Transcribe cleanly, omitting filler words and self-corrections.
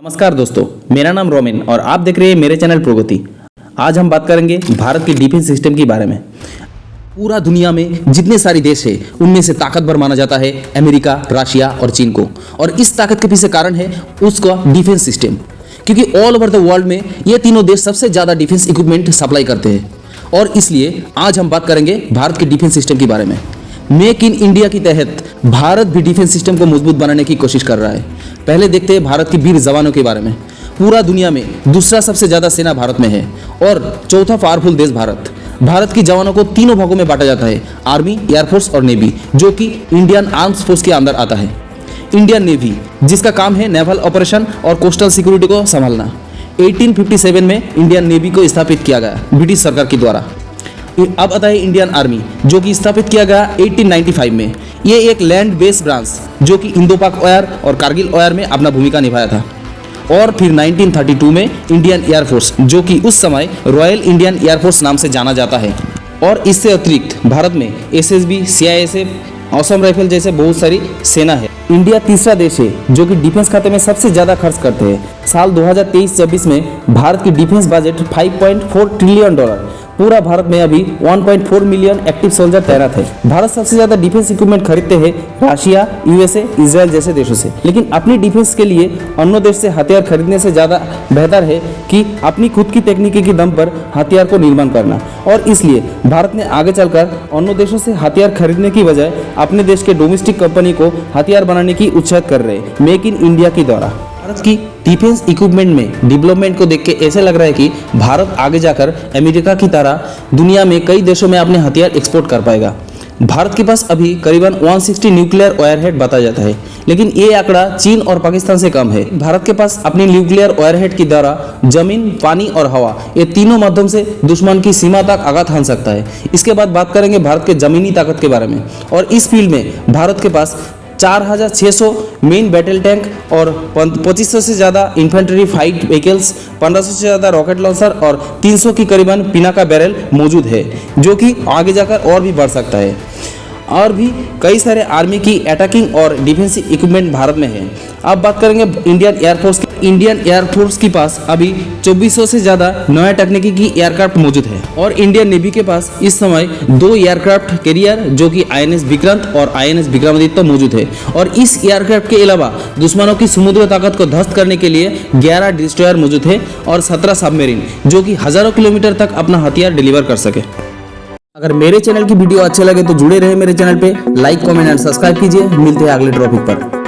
नमस्कार दोस्तों, मेरा नाम रोमिन और आप देख रहे हैं मेरे चैनल प्रगति। आज हम बात करेंगे भारत के डिफेंस सिस्टम के बारे में। पूरा दुनिया में जितने सारे देश है उनमें से ताकतवर माना जाता है अमेरिका, रशिया और चीन को। और इस ताकत के पीछे कारण है उसका डिफेंस सिस्टम, क्योंकि ऑल ओवर द वर्ल्ड में ये तीनों देश सबसे ज़्यादा डिफेंस इक्विपमेंट सप्लाई करते हैं। और इसलिए आज हम बात करेंगे भारत के डिफेंस सिस्टम के बारे में। मेक इन इंडिया के तहत भारत भी डिफेंस सिस्टम को मजबूत बनाने की कोशिश कर रहा है। पहले देखते हैं भारत के वीर जवानों के बारे में। पूरा दुनिया में दूसरा सबसे ज़्यादा सेना भारत में है और चौथा पावरफुल देश भारत। भारत के जवानों को तीनों भागों में बांटा जाता है, आर्मी, एयरफोर्स और नेवी, जो कि इंडियन आर्म्स फोर्स के अंदर आता है। इंडियन नेवी, जिसका काम है नेवल ऑपरेशन और कोस्टल सिक्योरिटी को संभालना। 1857 में इंडियन नेवी को स्थापित किया गया ब्रिटिश सरकार के द्वारा। अब आता है इंडियन आर्मी, जो कि स्थापित किया गया 1895 में। ये एक लैंड बेस्ड ब्रांच जो कि इंडो पाक वार और कारगिल वार में अपना भूमिका निभाया था। और फिर 1932 में इंडियन एयरफोर्स, जो कि उस समय रॉयल इंडियन एयरफोर्स नाम से जाना जाता है। और इससे अतिरिक्त भारत में एसएसबी, सीआईएसएफ, असम राइफल जैसे बहुत सारी सेना है। इंडिया तीसरा देश है जो कि डिफेंस खाते में सबसे ज़्यादा खर्च करते हैं। साल 2023-24 में भारत की डिफेंस बजट $5.4 ट्रिलियन। पूरा भारत में अभी 1.4 मिलियन एक्टिव सोल्जर तैनात है। भारत सबसे ज्यादा डिफेंस इक्विपमेंट खरीदते हैं रशिया, यूएसए, इजराइल जैसे देशों से। लेकिन अपनी डिफेंस के लिए अन्य देश से हथियार खरीदने से ज्यादा बेहतर है कि अपनी खुद की तकनीकी के दम पर हथियार को निर्माण करना। और इसलिए भारत ने आगे चलकर अन्य देशों से हथियार खरीदने की बजाय अपने देश के डोमेस्टिक कंपनी को हथियार बनाने की उत्साहित कर रहे हैं मेक इन इंडिया के द्वारा। भारत की डिफेंस इक्विपमेंट में डेवलपमेंट को देख के ऐसे लग रहा है कि भारत आगे जाकर अमेरिका की तरह दुनिया में कई देशों में अपने हथियार एक्सपोर्ट कर पाएगा। भारत के पास अभी करीबन 160 न्यूक्लियर वायरहेड बताया जाता है, लेकिन ये आंकड़ा चीन और पाकिस्तान से कम है। भारत के पास अपनी न्यूक्लियर वायरहेड के द्वारा जमीन, पानी और हवा, ये तीनों माध्यम से दुश्मन की सीमा तक आघात हान सकता है। इसके बाद बात करेंगे भारत के जमीनी ताकत के बारे में। और इस फील्ड में भारत के पास 4600 मेन बैटल टैंक और 2500 से ज़्यादा इन्फेंट्री फाइट व्हीकल्स, 1500 से ज़्यादा रॉकेट लॉन्चर और 300 की करीबन पिनाका बैरल मौजूद है, जो कि आगे जाकर और भी बढ़ सकता है। और भी कई सारे आर्मी की अटैकिंग और डिफेंसिव इक्विपमेंट भारत में है। अब बात करेंगे इंडियन एयरफोर्स की। इंडियन एयरफोर्स के पास अभी 2400 से ज़्यादा नया तकनीकी की एयरक्राफ्ट मौजूद है। और इंडियन नेवी के पास इस समय 2 एयरक्राफ्ट कैरियर, जो कि INS विक्रांत और INS विक्रमादित्य मौजूद है। और इस एयरक्राफ्ट के अलावा दुश्मनों की समुद्र ताकत को ध्वस्त करने के लिए 11 डिस्ट्रॉयर मौजूद है और 17 सबमरीन, जो कि हजारों किलोमीटर तक अपना हथियार डिलीवर कर सके। अगर मेरे चैनल की वीडियो अच्छे लगे तो जुड़े रहे मेरे चैनल पे, लाइक, कमेंट एंड सब्सक्राइब कीजिए। मिलते हैं अगले टॉपिक पर।